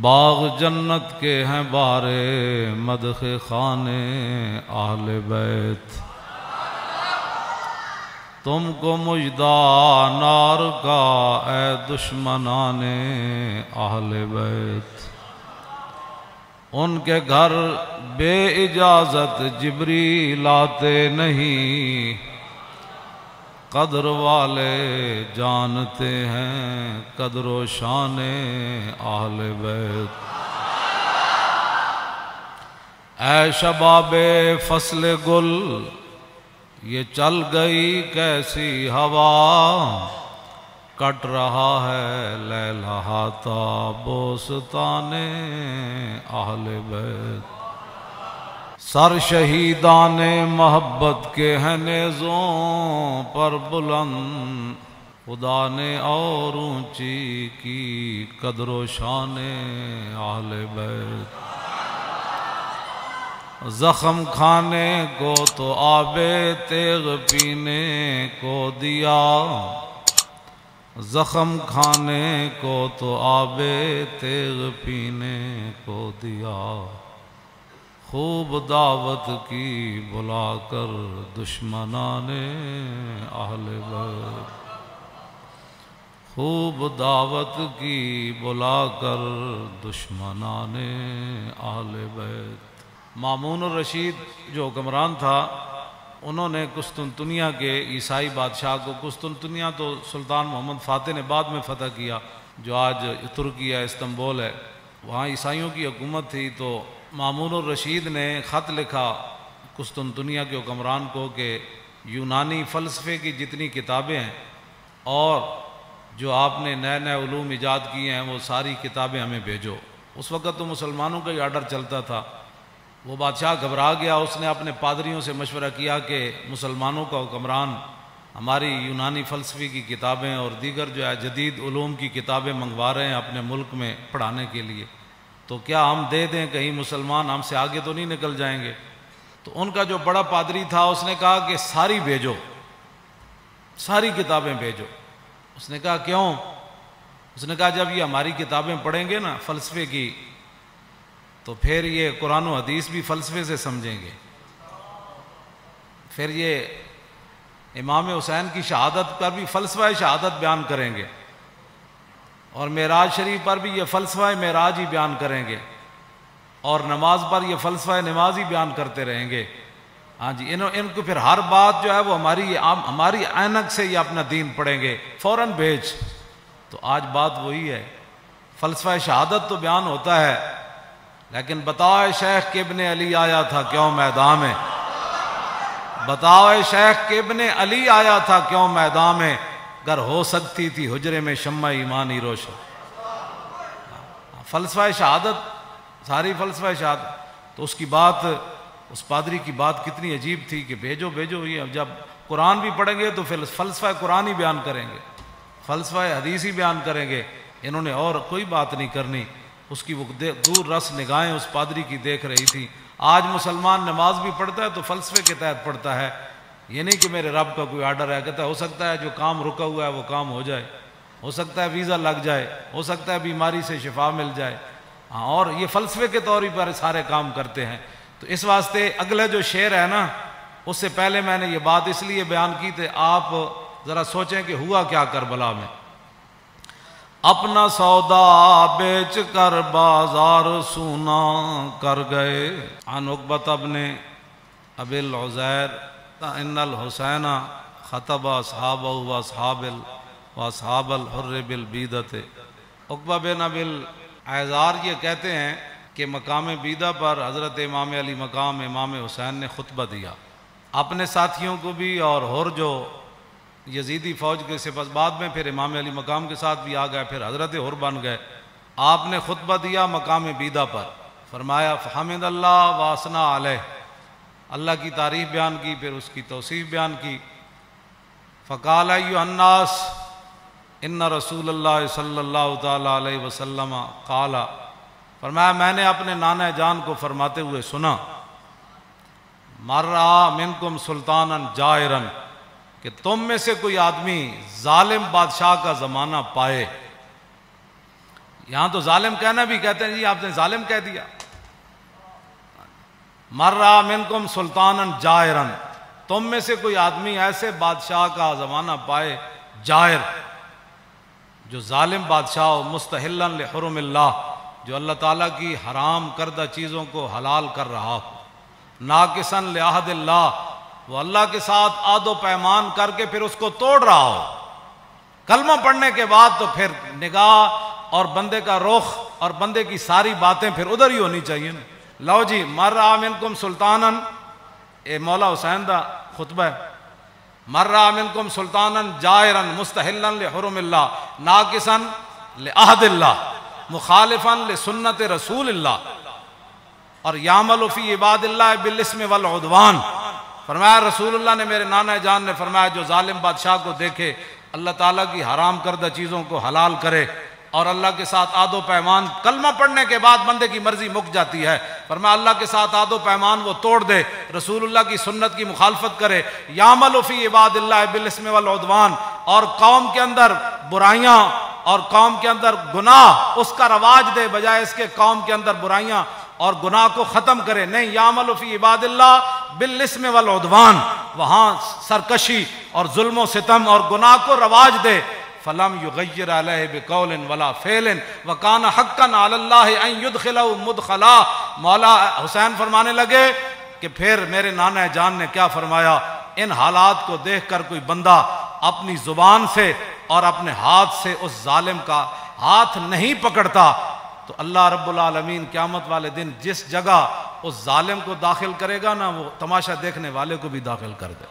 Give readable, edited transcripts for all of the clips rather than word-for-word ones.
باغ جنت کے ہیں بارے مدح خانے اہل بیت، تم کو مژدہ نار کا اے دشمنان اہل بیت۔ ان کے گھر بے اجازت جبریل آتے نہیں، قدر والے جانتے ہیں قدر و شان اہل بیت۔ اے شباب فصل گل یہ چل گئی کیسی ہوا، کٹ رہا ہے لیلہاتا بوستان اہل بیت۔ سر شہیدان محبت کے ہیں نیزوں پر بلند، خدا نے اور اونچی کی قدر و شان اہل بیت۔ زخم کھانے کو تو آب تیغ پینے کو دیا، زخم کھانے کو تو آب تیغ پینے کو دیا، خوب دعوت کی بلا کر دشمنان اہل بیت، خوب دعوت کی بلا کر دشمنان اہل بیت۔ مامون الرشید جو حکمران تھا، انہوں نے قسطنطنیہ کے عیسائی بادشاہ کو، قسطنطنیہ تو سلطان محمد فاتح نے بعد میں فتح کیا، جو آج ترکی ہے، استنبول ہے، وہاں عیسائیوں کی حکومت تھی، تو مامون الرشید نے خط لکھا قسطنطنیہ کے حکمران کو کہ یونانی فلسفے کی جتنی کتابیں ہیں اور جو آپ نے نئے نئے علوم ایجاد کیے ہیں وہ ساری کتابیں ہمیں بھیجو۔ اس وقت تو مسلمانوں کا ہی آرڈر چلتا تھا۔ وہ بادشاہ گھبرا گیا، اس نے اپنے پادریوں سے مشورہ کیا کہ مسلمانوں کا حکمران ہماری یونانی فلسفے کی کتابیں اور دیگر جو ہے جدید علوم کی کتابیں منگوا رہے ہیں اپنے ملک میں پڑھانے کے لیے، تو کیا ہم دے دیں، کہیں مسلمان ہم سے آگے تو نہیں نکل جائیں گے؟ تو ان کا جو بڑا پادری تھا اس نے کہا کہ ساری بھیجو، ساری کتابیں بھیجو۔ اس نے کہا کیوں؟ اس نے کہا جب یہ ہماری کتابیں پڑھیں گے نا فلسفے کی، تو پھر یہ قرآن و حدیث بھی فلسفے سے سمجھیں گے، پھر یہ امام حسین کی شہادت پر بھی فلسفہ شہادت بیان کریں گے، اور معراج شریف پر بھی یہ فلسفہ معراج ہی بیان کریں گے، اور نماز پر یہ فلسفہ نماز ہی بیان کرتے رہیں گے۔ ہاں جی، ان کو پھر ہر بات جو ہے وہ ہماری عینک سے یہ اپنا دین پڑھیں گے، فوراً بھیج۔ تو آج بات وہی ہے، فلسفہ شہادت تو بیان ہوتا ہے، لیکن بتاؤ شیخ کہ ابن علی آیا تھا کیوں میدان میں، بتاؤ شیخ کہ ابن علی آیا تھا کیوں میدان میں، گر ہو سکتی تھی حجرے میں شمع ایمانی روشن۔ فلسفہ شہادت، ساری فلسفہ شہادت، تو اس کی بات، اس پادری کی بات کتنی عجیب تھی کہ بھیجو بھیجو۔ یہ جب قرآن بھی پڑھیں گے تو پھر فلسفہ قرآن ہی بیان کریں گے، فلسفہ حدیث ہی بیان کریں گے، انہوں نے اور کوئی بات نہیں کرنی۔ اس کی وہ دور رس نگاہیں اس پادری کی دیکھ رہی تھی۔ آج مسلمان نماز بھی پڑھتا ہے تو فلسفے کے تحت پڑھتا ہے، یہ نہیں کہ میرے رب کا کوئی آرڈر ہے، کہتا ہے ہو سکتا ہے جو کام رکا ہوا ہے وہ کام ہو جائے، ہو سکتا ہے ویزا لگ جائے، ہو سکتا ہے بیماری سے شفا مل جائے، ہاں، اور یہ فلسفے کے طور پر سارے کام کرتے ہیں۔ تو اس واسطے اگلا جو شعر ہے نا، اس سے پہلے میں نے یہ بات اس لیے بیان کی تھی، آپ ذرا سوچیں کہ ہوا کیا کربلا میں۔ اپنا سودا بیچ کر بازار سونا کر گئے، عن عقبۃ بن ابی العزیر ان الحسین خطب اصحابہ واصحاب الحر بالبیدۃ۔ عقبہ بن ابی العزیر یہ کہتے ہیں کہ مقام بیدہ پر حضرت امام علی مقام امام حسین نے خطبہ دیا، اپنے ساتھیوں کو بھی، اور حر جو یزیدی فوج کے سپاہ، بعد میں پھر امام علی مقام کے ساتھ بھی آ گئے، پھر حضرت حر بن گئے۔ آپ نے خطبہ دیا مقام بیدہ پر، فرمایا فحمد اللہ واسنا علیہ، اللہ کی تعریف بیان کی، پھر اس کی توصیف بیان کی۔ فقال ایھا الناس ان رسول اللہ صلی اللہ تعالی علیہ وسلم قال، فرمایا میں نے اپنے نانا جان کو فرماتے ہوئے سنا، مر رہا منکم سلطانا جائرا، کہ تم میں سے کوئی آدمی ظالم بادشاہ کا زمانہ پائے، یہاں تو ظالم کہنا بھی کہتے ہیں جی آپ نے ظالم کہہ دیا. مر رہا منکم سلطانا جائرا، تم میں سے کوئی آدمی ایسے بادشاہ کا زمانہ پائے جائر، جو ظالم بادشاہ ہو، مستحلا لحرم اللہ، جو اللہ تعالیٰ کی حرام کردہ چیزوں کو حلال کر رہا ہو، ناقصا لعہد اللہ، وہ اللہ کے ساتھ عہد و پیمان کر کے پھر اس کو توڑ رہا ہو. کلمہ پڑھنے کے بعد تو پھر نگاہ اور بندے کا رخ اور بندے کی ساری باتیں پھر ادھر ہی ہونی چاہیے نا. لو جی مر رہا منکم سلطانا، اے مولا حسین دا خطبہ ہے، مر رہا منکم سلطانا جائرا مستحلا لحرم اللہ ناقصا لعہد اللہ مخالفا لسنت رسول اللہ، اور یعمل فی عباد اللہ بالاسم والعدوان. فرمایا رسول اللہ نے، میرے نانا جان نے فرمایا، جو ظالم بادشاہ کو دیکھے اللہ تعالیٰ کی حرام کردہ چیزوں کو حلال کرے اور اللہ کے ساتھ عہد و پیمان، کلمہ پڑھنے کے بعد بندے کی مرضی مک جاتی ہے، فرمایا اللہ کے ساتھ عہد و پیمان وہ توڑ دے، رسول اللہ کی سنت کی مخالفت کرے، یعمل فی عباد اللہ بالاسم والعدوان، اور قوم کے اندر برائیاں اور قوم کے اندر گناہ اس کا رواج دے، بجائے اس کے قوم کے اندر برائیاں اور گناہ کو ختم کرے. نہیں، یعمل فی عباد اللہ بالاسم والعدوان، وہاں سرکشی اور ظلم و ستم اور گناہ کو رواج دے. فلم یغیر علیہ بقول ولا فعل وکان حقا علی اللہ ان یدخلہ مدخلا. مولا حسین فرمانے لگے کہ پھر میرے نانا جان نے کیا فرمایا، ان حالات کو دیکھ کر کوئی بندہ اپنی زبان سے اور اپنے ہاتھ سے اس ظالم کا ہاتھ نہیں پکڑتا تو اللہ رب العالمین قیامت والے دن جس جگہ اس ظالم کو داخل کرے گا نا، وہ تماشا دیکھنے والے کو بھی داخل کر دے.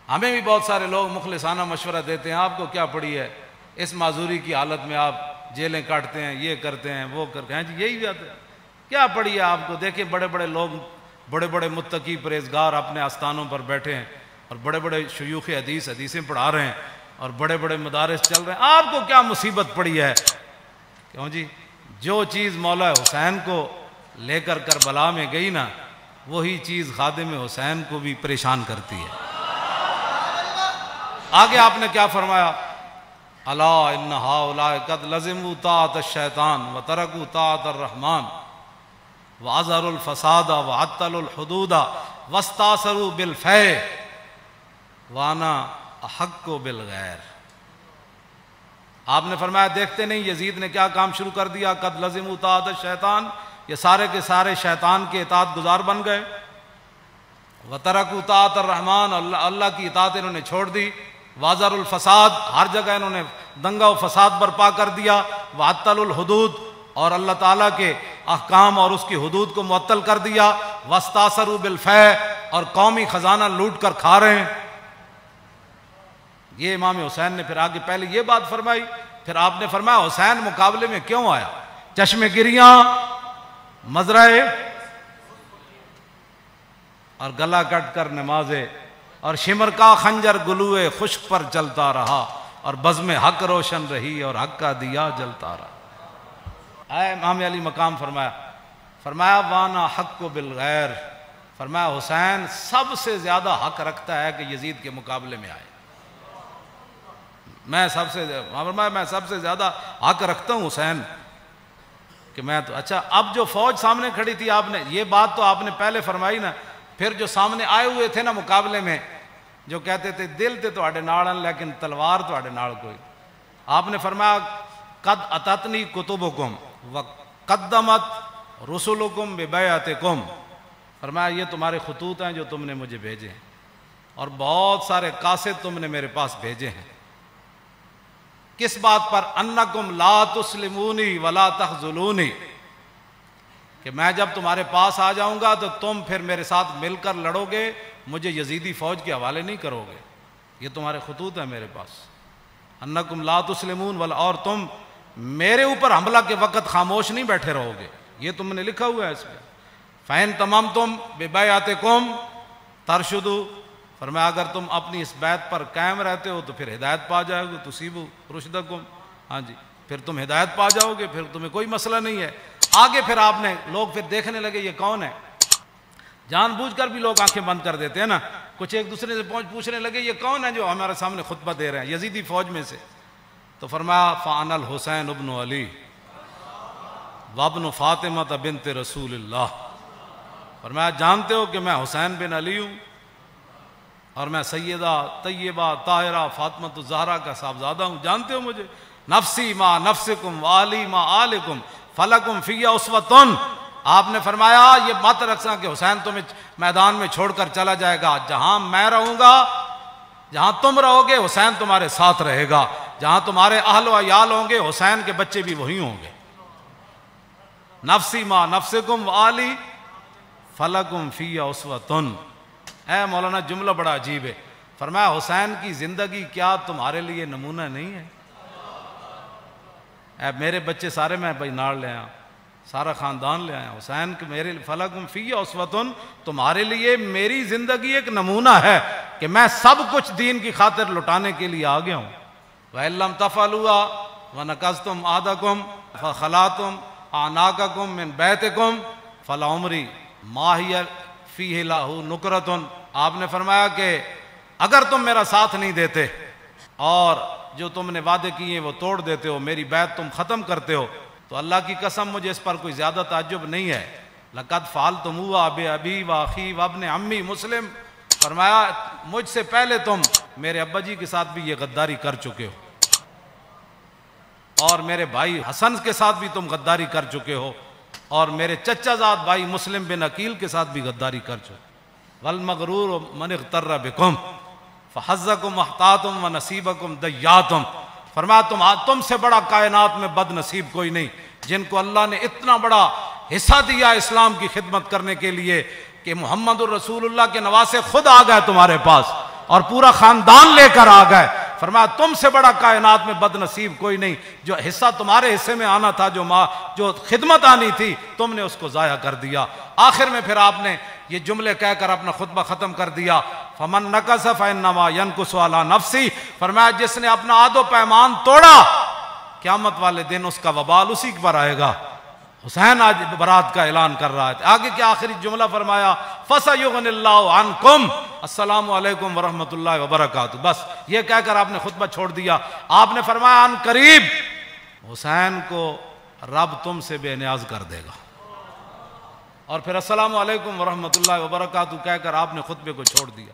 ہمیں بھی بہت سارے لوگ مخلصانہ مشورہ دیتے ہیں، آپ کو کیا پڑی ہے، اس معذوری کی حالت میں آپ جیلیں کاٹتے ہیں، یہ کرتے ہیں، وہ کرتے ہیں، جی یہی بات ہے، کیا پڑی ہے آپ کو. دیکھیں بڑے بڑے لوگ، بڑے بڑے متقی پرہیزگار اپنے آستانوں پر بیٹھے ہیں اور بڑے بڑے شیوخ حدیثیں پڑھا رہے ہیں اور بڑے بڑے مدارس چل رہے ہیں، آپ کو کیا مصیبت پڑی ہے. کیوں جی، جو چیز مولا حسین کو لے کر کربلا میں گئی نا، وہی چیز خادم حسین کو بھی پریشان کرتی ہے. آگے آپ نے کیا فرمایا، الا ان ہؤلاء قد لزموا طاعۃ الشیطان وترکوا طاعۃ الرحمن واظہروا الفساد وعطلوا الحدود واستاثروا بالفیء وانا احق بالغیر. آپ نے فرمایا دیکھتے نہیں یزید نے کیا کام شروع کر دیا، قد لزموا طاعۃ الشیطان، یہ سارے کے سارے شیطان کے اطاعت گزار بن گئے، وترکوا طاعۃ الرحمن، اللہ کی اطاعت انہوں نے چھوڑ دی، واظہروا الفساد، ہر جگہ انہوں نے دنگا و فساد برپا کر دیا، وعطلوا الحدود، اور اللہ تعالیٰ کے احکام اور اس کی حدود کو معطل کر دیا، واستاثروا بالفیء، اور قومی خزانہ لوٹ کر کھا رہے ہیں. یہ امام حسین نے پھر آگے پہلے یہ بات فرمائی، پھر آپ نے فرمایا حسین مقابلے میں کیوں آیا، چشم گریاں مزرعے اور گلا کٹ کر نمازے، اور شمر کا خنجر گلوئے خشک پر چلتا رہا، اور بزم حق روشن رہی اور حق کا دیا جلتا رہا. اے امام علی مقام فرمایا وانا حق بالغیر، فرمایا حسین سب سے زیادہ حق رکھتا ہے کہ یزید کے مقابلے میں آئے. میں سب سے زیادہ حق رکھتا ہوں حسین کہ میں تو. اچھا، اب جو فوج سامنے کھڑی تھی، آپ نے یہ بات تو آپ نے پہلے فرمائی نا، پھر جو سامنے آئے ہوئے تھے نا مقابلے میں، جو کہتے تھے دل تے تواڈے نال لیکن تلوار تواڈے نال کوئی، آپ نے فرمایا قد اتتنی کتبکم وقدمت رسلکم ببیعتکم، فرمایا یہ تمہارے خطوط ہیں جو تم نے مجھے بھیجے ہیں، اور بہت سارے قاصد تم نے میرے پاس بھیجے ہیں. کس بات پر؟ انکم لا تسلمونی ولا تخذلونی، کہ میں جب تمہارے پاس آ جاؤں گا تو تم پھر میرے ساتھ مل کر لڑو گے، مجھے یزیدی فوج کے حوالے نہیں کرو گے. یہ تمہارے خطوط ہیں میرے پاس، انکم لا تسلمون ولا، اور تم میرے اوپر حملہ کے وقت خاموش نہیں بیٹھے رہو گے، یہ تم نے لکھا ہوا ہے اس میں. فَإِن تَمَمْتُمْ بِبَيْعَتِكُمْ تَرْشُدُوا، فرمایا اگر تم اپنی اس بیعت پر قائم رہتے ہو تو پھر ہدایت پا جاؤ گے، تُصِيبُوا رُشْدَكُمْ، ہاں جی، پھر تم ہدایت پا جاؤ گے، پھر تمہیں کوئی مسئلہ نہیں ہے. آگے پھر آپ نے لوگ پھر دیکھنے لگے یہ کون ہے، جان بوجھ کر بھی لوگ آنکھیں بند کر دیتے ہیں نا، کچھ ایک دوسرے سے پوچھنے لگے یہ کون ہے جو ہمارے سامنے خطبہ دے رہے ہیں یزیدی فوج میں سے. تو فرمایا فَأَنَا الْحُسَيْنُ ابْنُ عَلِي وَابْنُ فَاطِمَةَ بِنْتِ رسول اللہ. فرمایا جانتے ہو کہ میں حسین بن علی ہوں اور میں سیدہ طیبہ طاہرہ فاطمہ الزہرا کا صاحبزادہ ہوں. جانتے ہو مجھے؟ نفسی ما نفسکم والی ما آلکم فلکم فی اسوۃ. آپ نے فرمایا یہ مت رکھنا کہ حسین تمہیں میدان میں چھوڑ کر چلا جائے گا. جہاں میں رہوں گا، جہاں تم رہو گے، حسین تمہارے ساتھ رہے گا. جہاں تمہارے اہل و عیال ہوں گے، حسین کے بچے بھی وہی ہوں گے. نفسی ما نفسکم والی فلکم فی اسوۃ. اے مولانا جملہ بڑا عجیب ہے. فرمایا حسین کی زندگی کیا تمہارے لیے نمونہ نہیں ہے؟ اے میرے بچے سارے میں بھائی ناڑ لے آیا، سارا خاندان لے آیا. حسین کہ میرے فلکم فی اسوۃ، تمہارے لیے میری زندگی ایک نمونہ ہے کہ میں سب کچھ دین کی خاطر لٹانے کے لیے آ گیا ہوں. وَإِن لَّمْ تَفْعَلُوا وَنَكَثْتُمْ عَهْدَكُمْ فَخَلَعْتُمْ أَعْنَاقَكُمْ مِنْ بَيْتِكُمْ فَلَعُمْرِي مَا هِيَ فِيهِ لَهُ نُكْرَةٌ. آپ نے فرمایا کہ اگر تم میرا ساتھ نہیں دیتے اور جو تم نے وعدے کیے وہ توڑ دیتے ہو، میری بیعت تم ختم کرتے ہو، تو اللہ کی قسم مجھے اس پر کوئی زیادہ تعجب نہیں ہے. لَقَدْ فَعَلْتُمُوهُ بِأَبِي وَأَخِي وَابْنِ عَمِّي مسلم. فرمایا مجھ سے پہلے تم میرے ابا جی کے ساتھ بھی یہ غداری کر چکے ہو، اور میرے بھائی حسن کے ساتھ بھی تم غداری کر چکے ہو، اور میرے چچا زاد بھائی مسلم بن عقیل کے ساتھ بھی غداری کر چکے. وَالْمَغْرُورُ مَنِ اغْتَرَّ بِكُمْ فَحَظَّكُمْ أَحْطَاطُمْ وَنَصِيبَكُمْ دَيَّاتُمْ. فرمایا تم سے بڑا کائنات میں بد نصیب کوئی نہیں، جن کو اللہ نے اتنا بڑا حصہ دیا اسلام کی خدمت کرنے کے لیے کہ محمد الرسول اللہ کے نواسے خود آ گئے تمہارے پاس اور پورا خاندان لے کر آ گئے. فرمایا تم سے بڑا کائنات میں بد نصیب کوئی نہیں. جو حصہ تمہارے حصے میں آنا تھا، جو خدمت آنی تھی، تم نے اس کو ضائع کر دیا. آخر میں پھر آپ نے یہ جملے کہہ کر اپنا خطبہ ختم کر دیا. فَمَن نَكَثَ فَإِنَّمَا يَنكُثُ عَلَى نَفْسِهِ. فرمایا جس نے اپنا عہد و پیمان توڑا، قیامت والے دن اس کا وبال اسی پر آئے گا. حسین آج برات کا اعلان کر رہا ہے. آگے کیا آخری جملہ فرمایا؟ فَسَيُغْنِ اللَّهُ عَنْكُمْ. السلام علیکم ورحمۃ اللہ وبرکاتہ. بس یہ کہہ کر آپ نے خطبہ چھوڑ دیا. آپ نے فرمایا ان قریب حسین کو رب تم سے بے نیاز کر دے گا. اور پھر السلام علیکم ورحمۃ اللہ وبرکاتہ کہہ کر آپ نے خطبے کو چھوڑ دیا.